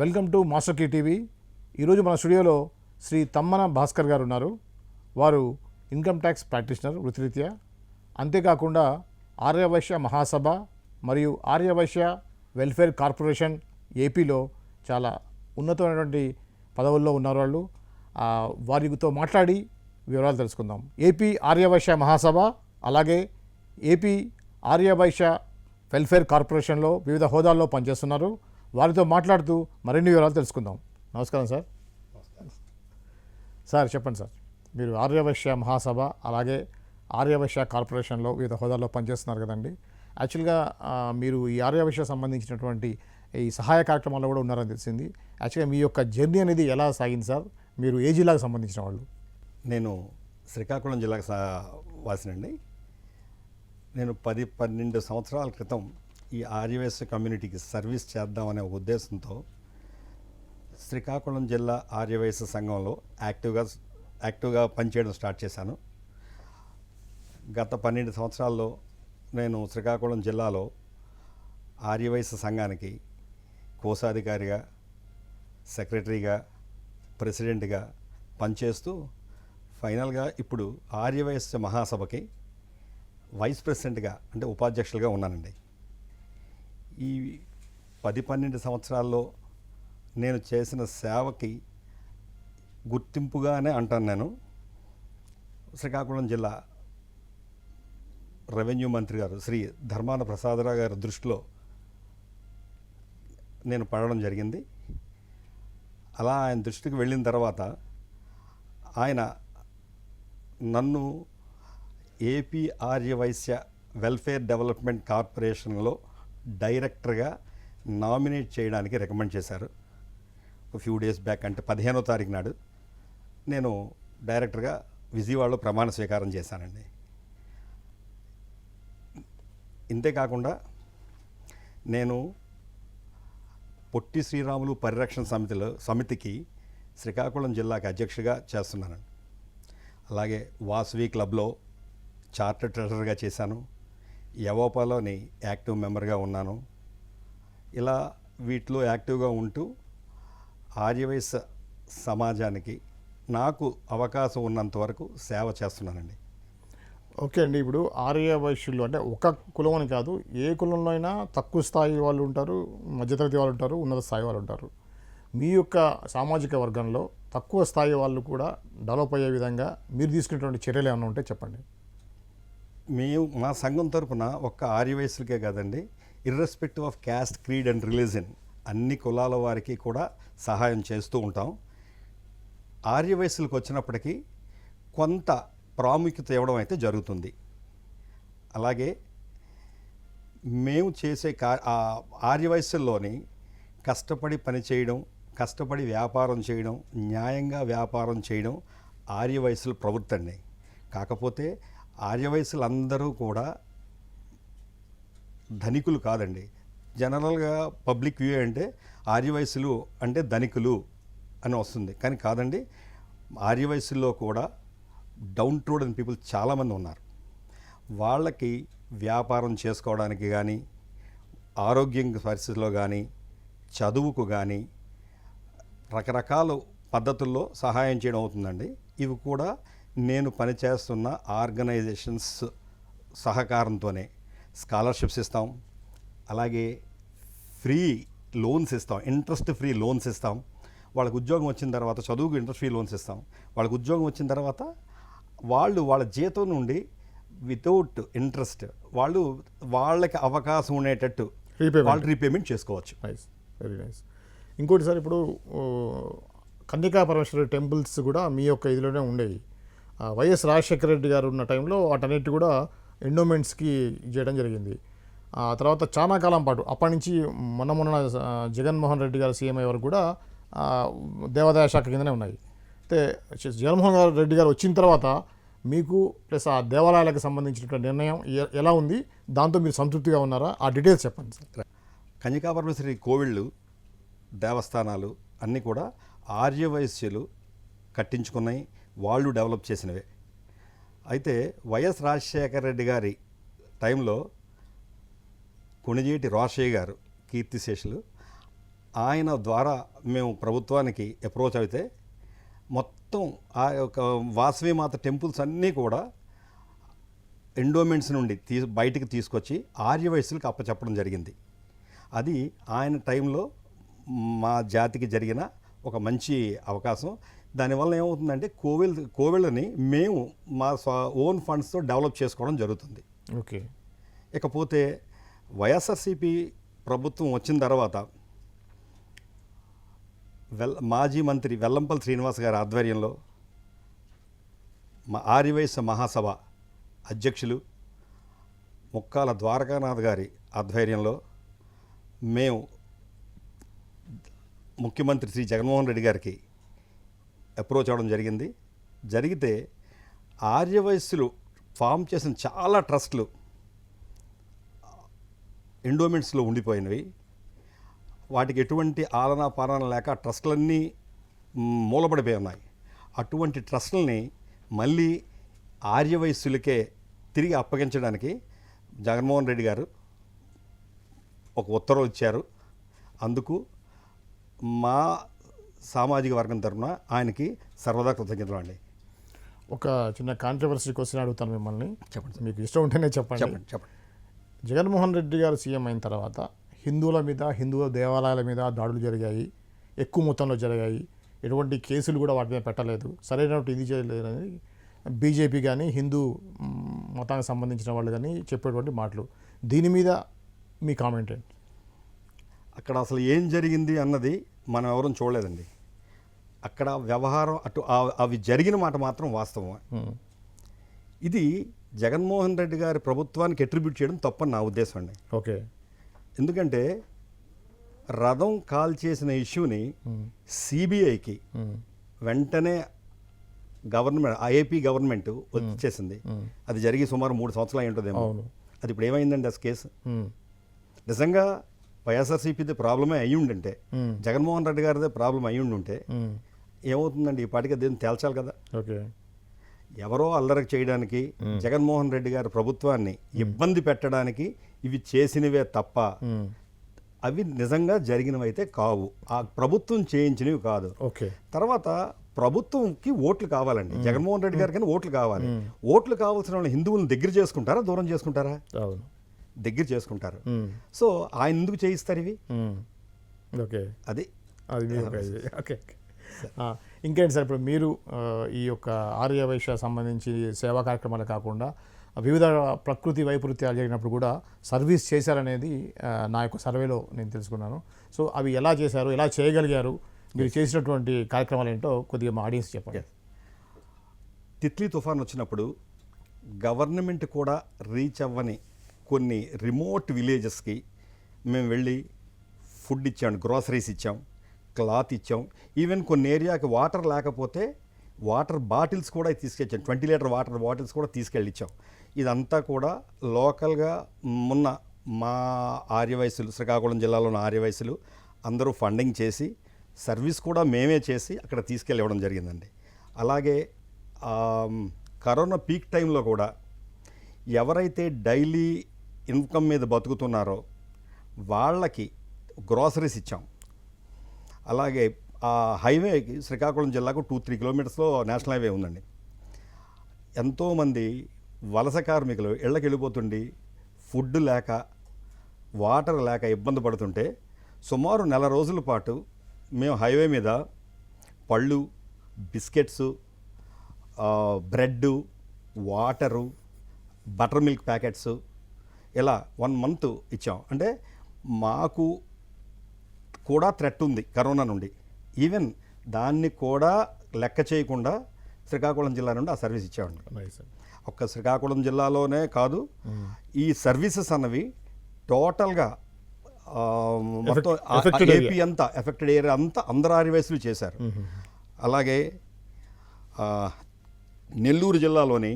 Welcome to master key TV. ఈరోజు మన స్టూడియోలో శ్రీ తమ్మన భాస్కర్ గారు ఉన్నారు. వారు ఇన్కమ్ ట్యాక్స్ ప్రాక్టీషనర్ వృత్తిరీత్యా. అంతేకాకుండా ఆర్యవైశ్య మహాసభ మరియు ఆర్యవైశ్య వెల్ఫేర్ కార్పొరేషన్ ఏపీలో చాలా ఉన్నతమైనటువంటి పదవుల్లో ఉన్నారు వాళ్ళు. వారితో మాట్లాడి వివరాలు తెలుసుకుందాం. ఏపీ ఆర్యవైశ్య మహాసభ అలాగే ఏపీ ఆర్యవైశ్య వెల్ఫేర్ కార్పొరేషన్లో వివిధ హోదాల్లో పనిచేస్తున్నారు. వారితో మాట్లాడుతూ మరిన్ని వివరాలు తెలుసుకుందాం. నమస్కారం సార్. సార్ చెప్పండి సార్, మీరు ఆర్యవైశ్య మహాసభ అలాగే ఆర్యవైశ్య కార్పొరేషన్లో వివిధ హోదాల్లో పనిచేస్తున్నారు కదండి. యాక్చువల్గా మీరు ఈ ఆర్యవైశ్య సంబంధించినటువంటి ఈ సహాయ కార్యక్రమాల్లో కూడా ఉన్నారని తెలిసింది. యాక్చువల్గా మీ యొక్క జర్నీ అనేది ఎలా సాగింది సార్? మీరు ఏ జిల్లాకు సంబంధించిన వాళ్ళు? నేను శ్రీకాకుళం జిల్లాకు వాసినండి. నేను 10-12 సంవత్సరాల క్రితం ఈ ఆర్యవైశ్య కమ్యూనిటీకి సర్వీస్ చేద్దామనే ఉద్దేశంతో శ్రీకాకుళం జిల్లా ఆర్యవైశ్య సంఘంలో యాక్టివ్గా పనిచేయడం స్టార్ట్ చేశాను. గత 12 సంవత్సరాల్లో నేను శ్రీకాకుళం జిల్లాలో ఆర్యవైశ్య సంఘానికి కోశాధికారిగా, సెక్రటరీగా, ప్రెసిడెంట్గా పనిచేస్తూ ఫైనల్గా ఇప్పుడు ఆర్యవైశ్య మహాసభకి వైస్ ప్రెసిడెంట్గా అంటే ఉపాధ్యక్షులుగా ఉన్నానండి. ఈ 10-12 సంవత్సరాల్లో నేను చేసిన సేవకి గుర్తింపుగానే అంటాను. నేను శ్రీకాకుళం జిల్లా రెవెన్యూ మంత్రి గారు శ్రీ ధర్మాన ప్రసాదరావు గారి దృష్టిలో నేను పడడం జరిగింది. అలా ఆయన దృష్టికి వెళ్ళిన తర్వాత ఆయన నన్ను ఏపీ ఆర్యవైశ్య వెల్ఫేర్ డెవలప్మెంట్ కార్పొరేషన్లో డైరెక్టర్గా నామినేట్ చేయడానికి రికమెండ్ చేశారు. ఒక ఫ్యూ డేస్ బ్యాక్, అంటే 15వ తారీఖు నాడు నేను డైరెక్టర్గా విజయవాడలో ప్రమాణ స్వీకారం చేశానండి. ఇంతేకాకుండా నేను పొట్టి శ్రీరాములు పరిరక్షణ సమితికి శ్రీకాకుళం జిల్లాకి అధ్యక్షుడిగా చేస్తున్నానండి. అలాగే వాసవి క్లబ్లో చార్టర్ ట్రెజరర్గా చేశాను. యవోపాలోని యాక్టివ్ మెంబర్గా ఉన్నాను. ఇలా వీటిలో యాక్టివ్గా ఉంటూ ఆర్యవైశ్య సమాజానికి నాకు అవకాశం ఉన్నంత వరకు సేవ చేస్తున్నానండి. ఓకే అండి, ఇప్పుడు ఆర్యవైశ్యులు అంటే ఒక కులం అని కాదు, ఏ కులంలో అయినా తక్కువ స్థాయి వాళ్ళు ఉంటారు, మధ్యతరగతి వాళ్ళు ఉంటారు, ఉన్నత స్థాయి వాళ్ళు ఉంటారు. మీ యొక్క సామాజిక వర్గంలో తక్కువ స్థాయి వాళ్ళు కూడా డెవలప్ అయ్యే విధంగా మీరు తీసుకునేటువంటి చర్యలు ఏమైనా ఉంటే చెప్పండి. మా సంఘం తరపున ఒక్క ఆర్యవైశ్యులకే కాదండి, irrespective of caste, creed and religion అన్ని కులాల వారికి కూడా సహాయం చేస్తూ ఉంటాం. ఆర్యవైశ్యులకు వచ్చినప్పటికీ కొంత ప్రాముఖ్యత ఇవ్వడం అయితే జరుగుతుంది. అలాగే మేము చేసే ఆర్యవైశ్యుల్లోని కష్టపడి పని చేయడం, కష్టపడి వ్యాపారం చేయడం, న్యాయంగా వ్యాపారం చేయడం ఆర్యవైశ్యుల ప్రవృత్తి అండి. కాకపోతే ఆర్యవైశ్యులందరూ కూడా ధనికులు కాదండి. జనరల్గా పబ్లిక్ వ్యూ అంటే ఆర్యవైశ్యులు అంటే ధనికులు అని వస్తుంది, కానీ కాదండి. ఆర్యవైశ్యుల్లో కూడా డౌన్ ట్రోడన్ పీపుల్ చాలామంది ఉన్నారు. వాళ్ళకి వ్యాపారం చేసుకోవడానికి కానీ, ఆరోగ్యం పరిస్థితిలో కానీ, చదువుకు కానీ రకరకాల పద్ధతుల్లో సహాయం చేయడం అవుతుందండి. ఇవి కూడా నేను పనిచేస్తున్న ఆర్గనైజేషన్స్ సహకారంతోనే స్కాలర్షిప్స్ ఇస్తాం, అలాగే ఫ్రీ లోన్స్ ఇస్తాం, ఇంట్రెస్ట్ ఫ్రీ లోన్స్ ఇస్తాం. వాళ్ళకి ఉద్యోగం వచ్చిన తర్వాత చదువుకు ఇంట్రెస్ట్ ఫ్రీ లోన్స్ ఇస్తాం. వాళ్ళకి ఉద్యోగం వచ్చిన తర్వాత వాళ్ళ జీతం నుండి వితౌట్ ఇంట్రెస్ట్ వాళ్ళకి అవకాశం ఉండేటట్టు వాళ్ళు రీపేమెంట్ చేసుకోవచ్చు. Nice, very nice. ఇంకోటి సార్, ఇప్పుడు కన్యకా పరమేశ్వరి టెంపుల్స్ కూడా మీ యొక్క ఇదిలోనే ఉండేవి. వైఎస్ రాజశేఖర రెడ్డి గారు ఉన్న టైంలో వాటన్నిటి కూడా ఎండోమెంట్స్కి చేయడం జరిగింది. ఆ తర్వాత చాలా కాలం పాటు అప్పటి నుంచి మొన్న జగన్మోహన్ రెడ్డి గారు సీఎం అయ్యే వరకు కూడా దేవాదాయ శాఖ కిందనే ఉన్నాయి. అయితే జగన్మోహన్ రెడ్డి గారు వచ్చిన తర్వాత మీకు ప్లస్ ఆ దేవాలయాలకు సంబంధించినటువంటి నిర్ణయం ఎలా ఉంది? దాంతో మీరు సంతృప్తిగా ఉన్నారా? ఆ డీటెయిల్స్ చెప్పండి సార్. కన్యకా పరమేశ్వరి కోవిళ్ళు, దేవస్థానాలు అన్నీ కూడా ఆర్యవైశ్యులు కట్టించుకున్నాయి, వాళ్ళు డెవలప్ చేసినవే. అయితే వైఎస్ రాజశేఖర రెడ్డి గారి టైంలో కొణిజేటి రోషయ్య గారు కీర్తిశేషులు ఆయన ద్వారా మేము ప్రభుత్వానికి అప్రోచ్ అయితే మొత్తం ఆ యొక్క వాసవి మాత టెంపుల్స్ అన్నీ కూడా ఎండోమెంట్స్ నుండి బయటికి తీసుకొచ్చి ఆర్యవైశ్యులకు అప్పచెప్పడం జరిగింది. అది ఆయన టైంలో మా జాతికి జరిగిన ఒక మంచి అవకాశం. దానివల్ల ఏమవుతుందంటే కోవెళ్ళని మేము మా ఓన్ ఫండ్స్తో డెవలప్ చేసుకోవడం జరుగుతుంది. ఓకే. ఇకపోతే వైఎస్ఆర్సీపీ ప్రభుత్వం వచ్చిన తర్వాత మాజీ మంత్రి వెల్లంపల్లి శ్రీనివాస్ గారి ఆధ్వర్యంలో ఆర్యవైశ్య మహాసభ అధ్యక్షులు ముక్కాల ద్వారకానాథ్ గారి ఆధ్వర్యంలో మేము ముఖ్యమంత్రి శ్రీ జగన్మోహన్ రెడ్డి గారికి అప్రోచ్ అవ్వడం జరిగితే ఆర్యవైశ్యులు ఫామ్ చేసిన చాలా ట్రస్టులు ఎండోమెంట్స్లో ఉండిపోయినవి. వాటికి ఎటువంటి ఆలనా పాలన లేక ట్రస్టులన్నీ మూలపడిపోయి ఉన్నాయి. అటువంటి ట్రస్టులని మళ్ళీ ఆర్యవైశ్యులకే తిరిగి అప్పగించడానికి జగన్మోహన్ రెడ్డి గారు ఒక ఉత్తర్వులు ఇచ్చారు. అందుకు మా సామాజిక వర్గం తరఫున ఆయనకి సర్వదా కృతజ్ఞతలు అండి. ఒక చిన్న కాంట్రవర్సీ క్వశ్చన్ అడుగుతాను మిమ్మల్ని. చెప్పండి. మీకు ఇష్టం ఉంటేనే చెప్పండి. జగన్మోహన్ రెడ్డి గారు సీఎం అయిన తర్వాత హిందువుల మీద, హిందూ దేవాలయాల మీద దాడులు జరిగాయి, ఎక్కువ మొత్తంలో జరిగాయి. ఎటువంటి కేసులు కూడా వాటి మీద పెట్టలేదు, సరైనటువంటి ఇది చేయలేదని బీజేపీ కానీ హిందూ మతానికి సంబంధించిన వాళ్ళు కానీ చెప్పేటువంటి మాటలు. దీని మీద మీ కామెంట్ ఏంటి? అక్కడ అసలు ఏం జరిగింది అన్నది మనం ఎవరూ చూడలేదండి. అక్కడ వ్యవహారం అవి జరిగిన మాట మాత్రం వాస్తవం. ఇది జగన్మోహన్ రెడ్డి గారి ప్రభుత్వానికి అట్రిబ్యూట్ చేయడం తప్పని నా ఉద్దేశం అండి. ఓకే. ఎందుకంటే రథం కాల్ చేసిన ఇష్యూని సిబిఐకి వెంటనే ఏపీ గవర్నమెంట్ వచ్చేసింది. అది జరిగి సుమారు 3 సంవత్సరాలు అయి ఉంటుందేమో. అది ఇప్పుడు ఏమైందండి ఆ కేసు? నిజంగా వైఎస్ఆర్సీపీది ప్రాబ్లమే అయ్యి ఉండింటే, జగన్మోహన్ రెడ్డి గారిదే ప్రాబ్లం అయ్యి ఉండుంటే ఏమవుతుందండి? ఈ పాటికి దీన్ని తేల్చాలి కదా. ఓకే. ఎవరో అల్లరికి చేయడానికి, జగన్మోహన్ రెడ్డి గారి ప్రభుత్వాన్ని ఇబ్బంది పెట్టడానికి ఇవి చేసినవే తప్ప అవి నిజంగా జరిగినవైతే కావు. ఆ ప్రభుత్వం చేయించినవి కాదు. ఓకే. తర్వాత ప్రభుత్వంకి ఓట్లు కావాలండి. జగన్మోహన్ రెడ్డి గారికి ఓట్లు కావాలి. ఓట్లు కావాల్సిన వాళ్ళు హిందువులను దగ్గర చేసుకుంటారా, దూరం చేసుకుంటారా? దగ్గర చేసుకుంటారు. సో ఆయన ఎందుకు చేయిస్తారు ఇవి? ఓకే. అది ఓకే. ఇంకేంటి సార్, ఇప్పుడు మీరు ఈ యొక్క ఆర్యవైశ్య సంబంధించి సేవా కార్యక్రమాలు కాకుండా వివిధ ప్రకృతి వైపరీత్యాలు జరిగినప్పుడు కూడా సర్వీస్ చేశారనేది నా యొక్క సర్వేలో నేను తెలుసుకున్నాను. సో అవి ఎలా చేశారు, ఎలా చేయగలిగారు, మీరు చేసినటువంటి కార్యక్రమాలు ఏంటో కొద్దిగా మా ఆడియన్స్ చెప్పండి. తిత్లీ తుఫాన్ వచ్చినప్పుడు గవర్నమెంట్ కూడా రీచ్ అవ్వని కొన్ని రిమోట్ విలేజెస్కి మేము వెళ్ళి ఫుడ్ ఇచ్చాం, గ్రోసరీస్ ఇచ్చాం, క్లాత్ ఇచ్చాం. ఈవెన్ కొన్ని ఏరియాకి వాటర్ లేకపోతే వాటర్ బాటిల్స్ కూడా తీసుకెచ్చాం. 20 లీటర్ వాటర్ బాటిల్స్ కూడా తీసుకెళ్ళిచ్చాం. ఇదంతా కూడా లోకల్గా ఉన్న మా ఆర్యవైశ్యులు, శ్రీకాకుళం జిల్లాలో ఉన్న ఆర్యవైశ్యులు అందరూ ఫండింగ్ చేసి సర్వీస్ కూడా మేమే చేసి అక్కడ తీసుకెళ్ళి ఇవ్వడం జరిగిందండి. అలాగే కరోనా పీక్ టైంలో కూడా ఎవరైతే డైలీ ఇన్కమ్ మీద బతుకుతున్నారో వాళ్ళకి గ్రోసరీస్ ఇచ్చాం. అలాగే ఆ హైవేకి శ్రీకాకుళం జిల్లాకు 2-3 కిలోమీటర్స్లో నేషనల్ హైవే ఉందండి. ఎంతోమంది వలస కార్మికులు ఇళ్ళకి వెళ్ళిపోతుండి ఫుడ్ లేక, వాటర్ లేక ఇబ్బంది పడుతుంటే సుమారు 1 నెల రోజుల పాటు మేము హైవే మీద పళ్ళు, biscuits, bread, water, butter milk packets ఇలా 1 మంత్ ఇచ్చాం. అంటే మాకు కూడా థ్రెట్ ఉంది కరోనా నుండి. ఈవెన్ దాన్ని కూడా లెక్క చేయకుండా శ్రీకాకుళం జిల్లా నుండి ఆ సర్వీస్ ఇచ్చామండి. ఒక్క శ్రీకాకుళం జిల్లాలోనే కాదు, ఈ సర్వీసెస్ అన్నవి టోటల్గా మొత్తం ఏపీ అంతా, ఎఫెక్టెడ్ ఏరియా అంతా అందరు ఆర్యవైశ్యులు చేశారు. అలాగే నెల్లూరు జిల్లాలోని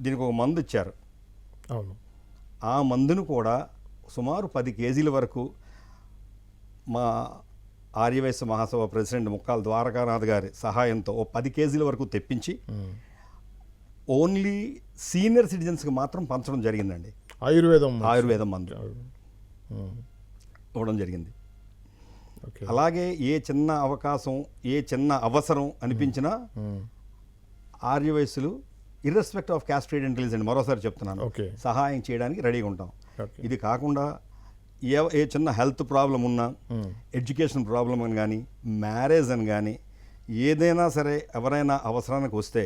దీనికి ఒక మందు ఇచ్చారు. అవును. ఆ మందును కూడా సుమారు 10 కేజీల వరకు మా ఆర్యవైశ్య మహాసభ ప్రెసిడెంట్ ముక్కాల ద్వారకానాథ్ గారి సహాయంతో 10 కేజీల వరకు తెప్పించి ఓన్లీ సీనియర్ సిటిజన్స్కి మాత్రం పంచడం జరిగిందండి. ఆయుర్వేదం మందు ఇవ్వడం జరిగింది. ఓకే. అలాగే ఏ చిన్న అవకాశం, ఏ చిన్న అవసరం అనిపించినా ఆర్యవైశ్యులు ఇర్రెస్పెక్ట్ ఆఫ్ క్యాస్ట్ ట్రేడ్ ఇంటెలిజెంట్ మరోసారి చెప్తున్నాను, ఓకే. సహాయం చేయడానికి రెడీగా ఉంటాం. ఓకే. ఇది కాకుండా ఏ చిన్న హెల్త్ ప్రాబ్లం ఉన్నా, ఎడ్యుకేషన్ ప్రాబ్లం అని కానీ, మ్యారేజ్ అని కానీ, ఏదైనా సరే ఎవరైనా అవసరానికి వస్తే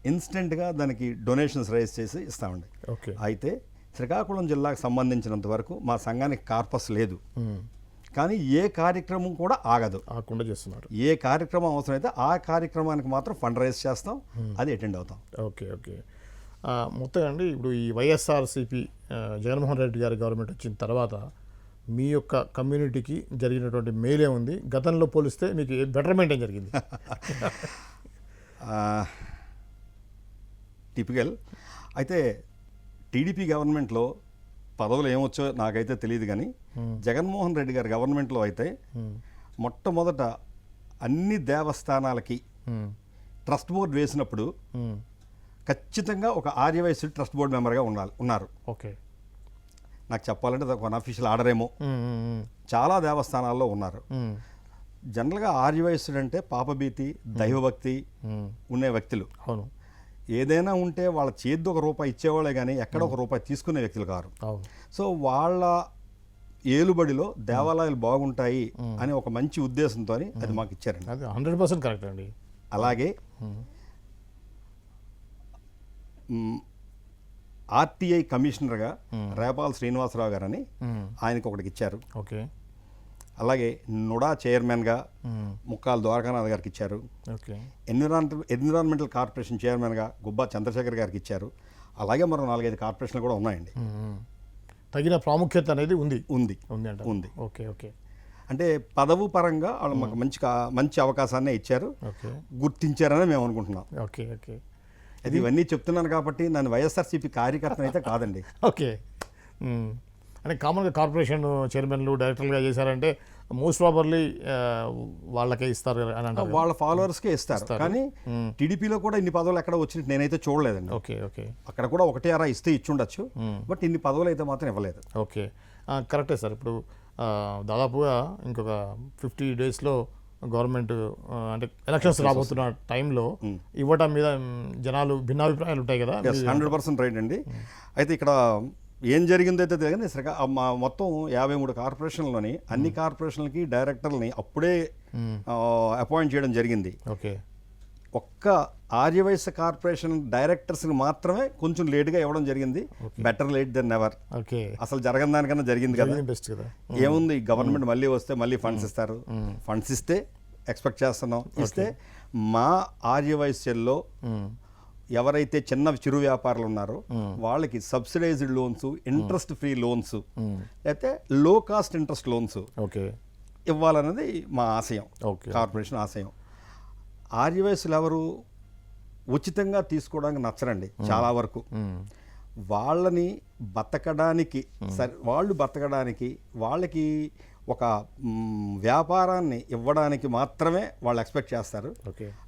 ఇన్స్టెంట్గా దానికి డొనేషన్స్ రైజ్ చేసి ఇస్తామండి. ఓకే. అయితే శ్రీకాకుళం జిల్లాకు సంబంధించినంత వరకు మా సంఘానికి కార్పస్ లేదు, కానీ ఏ కార్యక్రమం కూడా ఆగకుండా చేస్తున్నారు. ఏ కార్యక్రమం అవసరమైతే ఆ కార్యక్రమానికి మాత్రం ఫండ్ రైజ్ చేస్తాం, అది అటెండ్ అవుతాం. ఓకే. ఓకే. మొత్తం అండి ఇప్పుడు ఈ వైఎస్ఆర్సీపీ జగన్మోహన్ రెడ్డి గారి గవర్నమెంట్ వచ్చిన తర్వాత మీ యొక్క కమ్యూనిటీకి జరిగినటువంటి మేలే ఉంది, గతంలో పోలిస్తే మీకు బెటర్మెంట్ ఏం జరిగింది? టిపికల్. అయితే టీడీపీ గవర్నమెంట్లో పదవులు ఏమొచ్చో నాకైతే తెలియదు, కానీ జగన్మోహన్ రెడ్డి గారి గవర్నమెంట్లో అయితే మొట్టమొదట అన్ని దేవస్థానాలకి ట్రస్ట్ బోర్డు వేసినప్పుడు ఖచ్చితంగా ఒక ఆర్యవైశ్యుడు ట్రస్ట్ బోర్డు మెంబర్గా ఉన్నారు. ఓకే. నాకు చెప్పాలంటే అది ఒక అన్అఫీషియల్ ఆర్డర్ ఏమో. చాలా దేవస్థానాల్లో ఉన్నారు. జనరల్గా ఆర్యవైశ్యుడు అంటే పాపభీతి, దైవభక్తి ఉండే వ్యక్తులు. అవును. ఏదైనా ఉంటే వాళ్ళ చేతి ఒక రూపాయి ఇచ్చేవాళ్ళే కానీ ఎక్కడ ఒక రూపాయి తీసుకునే వ్యక్తులు కారు. సో వాళ్ళ ఏలుబడిలో దేవాలయాలు బాగుంటాయి అని ఒక మంచి ఉద్దేశంతో అది మాకు ఇచ్చారండి. అది 100% కరెక్ట్ అండి. అలాగే ఆర్టీఐ కమిషనర్గా రేపాల్ శ్రీనివాసరావు గారని ఆయనకు ఒకటికి ఇచ్చారు. ఓకే. అలాగే నుడా చైర్మన్గా ముక్కాల ద్వారకానాథ్ గారికి ఇచ్చారు. ఓకే. ఎన్విరాన్మెంటల్ కార్పొరేషన్ చైర్మన్గా గుబ్బా చంద్రశేఖర్ గారికి ఇచ్చారు. అలాగే మరో 4-5 కార్పొరేషన్లు కూడా ఉన్నాయండి. తగిన ప్రాముఖ్యత అనేది ఉంది. ఓకే. ఓకే. అంటే పదవి పరంగా వాళ్ళు మాకు మంచి అవకాశాన్ని ఇచ్చారు, గుర్తించారని మేము అనుకుంటున్నాం. ఓకే. ఓకే. అది ఇవన్నీ చెప్తున్నాను కాబట్టి నన్ను వైఎస్ఆర్సీపీ కార్యకర్తను అయితే కాదండి. ఓకే. అంటే కామన్గా కార్పొరేషన్ చైర్మన్లు డైరెక్టర్లుగా చేశారంటే మోస్ట్ ప్రాబర్లీ వాళ్ళకే ఇస్తారు అని అంటారు. వాళ్ళ ఫాలోవర్స్కే ఇస్తారు, కానీ టీడీపీలో కూడా ఇన్ని పదవులు ఎక్కడ వచ్చినట్టు నేనైతే చూడలేదండి. ఓకే. ఓకే. అక్కడ కూడా ఒకటే అరా ఇస్తే ఇచ్చుండొచ్చు, బట్ ఇన్ని పదవులు అయితే మాత్రం ఇవ్వలేదు. ఓకే. కరెక్టే సార్. ఇప్పుడు దాదాపుగా ఇంకొక 50 డేస్లో గవర్నమెంట్ అంటే ఎలక్షన్స్ రాబోతున్న టైంలో ఇవ్వటం మీద జనాలు భిన్నాభిప్రాయాలు ఉంటాయి కదా. 100% రైట్ అండి. అయితే ఇక్కడ ఏం జరిగిందో అయితే తెలియదు, మొత్తం 53 కార్పొరేషన్లోని అన్ని కార్పొరేషన్లకి డైరెక్టర్లని అప్పుడే అపాయింట్ చేయడం జరిగింది. ఓకే. ఒక్క ఆర్యవైశ్య కార్పొరేషన్ డైరెక్టర్స్ని మాత్రమే కొంచెం లేట్గా ఇవ్వడం జరిగింది. Better late than never. Okay. అసలు జరగని దానికన్నా జరిగింది కదా. బెస్ట్ కదా. ఏముంది, గవర్నమెంట్ మళ్ళీ వస్తే మళ్ళీ ఫండ్స్ ఇస్తారు. ఫండ్స్ ఇస్తే ఎక్స్పెక్ట్ చేస్తున్నాం, ఇస్తే మా ఆర్యవైశ్యంలో ఎవరైతే చిన్న చిరు వ్యాపారులు ఉన్నారో వాళ్ళకి subsidised loans, interest free loans, లేకపోతే లో కాస్ట్ ఇంట్రెస్ట్ లోన్స్ ఇవ్వాలన్నది మా ఆశయం, కార్పొరేషన్ ఆశయం. ఆర్యవైశ్యులు ఎవరు ఉచితంగా తీసుకోవడానికి నచ్చరండి చాలా వరకు. వాళ్ళని బతకడానికి వాళ్ళకి ఒక వ్యాపారాన్ని ఇవ్వడానికి మాత్రమే వాళ్ళు ఎక్స్పెక్ట్ చేస్తారు.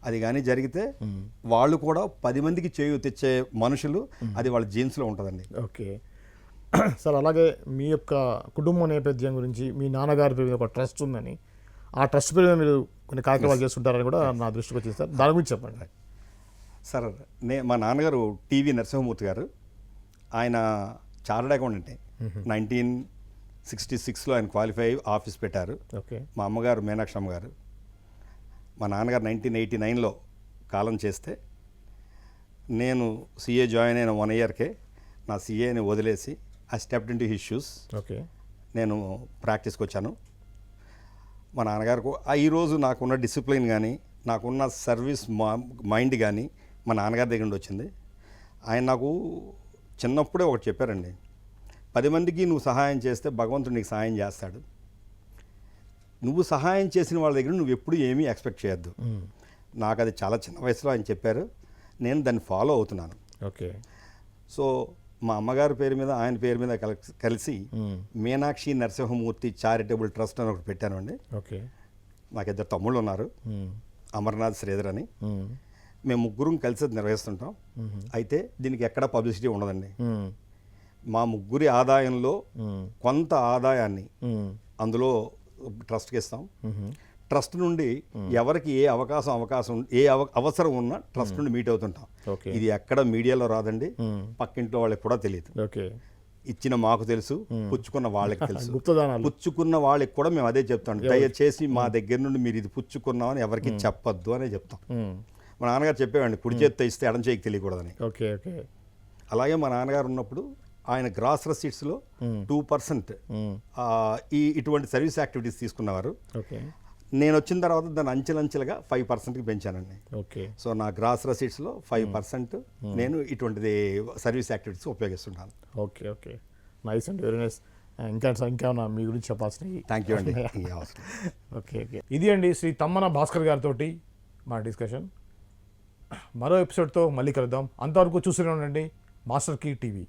అది కానీ జరిగితే వాళ్ళు కూడా 10 మందికి చేయూత తెచ్చే మనుషులు, అది వాళ్ళ జీన్స్లో ఉంటుందండి. Okay sir. అలాగే మీ యొక్క కుటుంబ నేపథ్యం గురించి, మీ నాన్నగారి పేరు మీద ఒక ట్రస్ట్ ఉందని, ఆ ట్రస్ట్ పేరు మీద మీరు కొన్ని కార్యక్రమాలు చేస్తుంటారని కూడా నా దృష్టికి వచ్చింది సార్. దాని గురించి చెప్పండి సార్. మా నాన్నగారు టీవీ నరసింహమూర్తి గారు, ఆయన చార్టర్డ్ అకౌంటెంట్. 1966లో ఆయన క్వాలిఫై ఆఫీస్ పెట్టారు. ఓకే. మా అమ్మగారు మీనాక్షమ్మ గారు. మా నాన్నగారు 1989లో కాలం చేస్తే నేను సిఏ జాయిన్ అయిన 1 ఇయర్కే నా సిఏని వదిలేసి I stepped in to his shoes. Okay. నేను ప్రాక్టీస్కి వచ్చాను. మా నాన్నగారికి ఈరోజు నాకున్న డిసిప్లిన్ కానీ, నాకున్న సర్వీస్ మైండ్ కానీ మా నాన్నగారి దగ్గర నుండి వచ్చింది. ఆయన నాకు చిన్నప్పుడే ఒకటి చెప్పారండి, 10 మందికి నువ్వు సహాయం చేస్తే భగవంతుడు నీకు సహాయం చేస్తాడు. నువ్వు సహాయం చేసిన వాళ్ళ దగ్గర నువ్వు ఎప్పుడు ఏమీ ఎక్స్పెక్ట్ చేయొద్దు. నాకు అది చాలా చిన్న వయసులో ఆయన చెప్పారు, నేను దాన్ని ఫాలో అవుతున్నాను. ఓకే. సో మా అమ్మగారి పేరు మీద ఆయన పేరు మీద కలిసి మీనాక్షి నరసింహమూర్తి చారిటబుల్ ట్రస్ట్ అని ఒకటి పెట్టాను అండి. ఓకే. నాకు 2 తమ్ముళ్ళు ఉన్నారు, అమర్నాథ్, శ్రీధర్ అని. మేము ముగ్గురం కలిసి నిర్వహిస్తుంటాం. అయితే దీనికి ఎక్కడ పబ్లిసిటీ ఉండదండి. మా ముగ్గురి ఆదాయంలో కొంత ఆదాయాన్ని అందులో ట్రస్ట్కి ఇస్తాం. ట్రస్ట్ నుండి ఎవరికి ఏ అవసరం ఉన్నా ట్రస్ట్ నుండి మీట్ అవుతుంటాం. ఓకే. ఇది ఎక్కడ మీడియాలో రాదండి, పక్కింట్లో వాళ్ళకి కూడా తెలియదు. ఓకే. ఇచ్చిన మాకు తెలుసు, పుచ్చుకున్న వాళ్ళకి తెలుసు. గుప్తదానాలు. పుచ్చుకున్న వాళ్ళకి కూడా మేము అదే చెప్తాం, దయచేసి మా దగ్గర నుండి మీరు ఇది పుచ్చుకున్నామని ఎవరికి చెప్పొద్దు అనే చెప్తాం. మా నాన్నగారు చెప్పేవాడిని, కుడి చేతితో ఇస్తే ఎడం చేయికి తెలియకూడదని. ఓకే. ఓకే. అలాగే మా నాన్నగారు ఉన్నప్పుడు ఆయన గ్రాస్ రసీట్స్లో 2% ఇటువంటి సర్వీస్ యాక్టివిటీస్ తీసుకున్నవారు. ఓకే. నేను వచ్చిన తర్వాత దాన్ని అంచెలంచెలుగా 5%కి పెంచానండి. ఓకే. సో నా గ్రాస్ రసీట్స్లో 5% నేను ఇటువంటిది సర్వీస్ యాక్టివిటీస్ ఉపయోగిస్తుంటాను. ఓకే. ఓకే. నైస్ అండి, వెరీ నైస్. ఇంకేమన్నా మీ గురించి చెప్పాల్సినవి? థ్యాంక్ యూ అండి. ఓకే. ఓకే. ఇది అండి శ్రీ తమ్మన భాస్కర్ గారితో మా డిస్కషన్. మరో ఎపిసోడ్తో మళ్ళీ కలుద్దాం. అంతవరకు చూస్తూనే ఉండండి మాస్టర్ కీ టీవీ.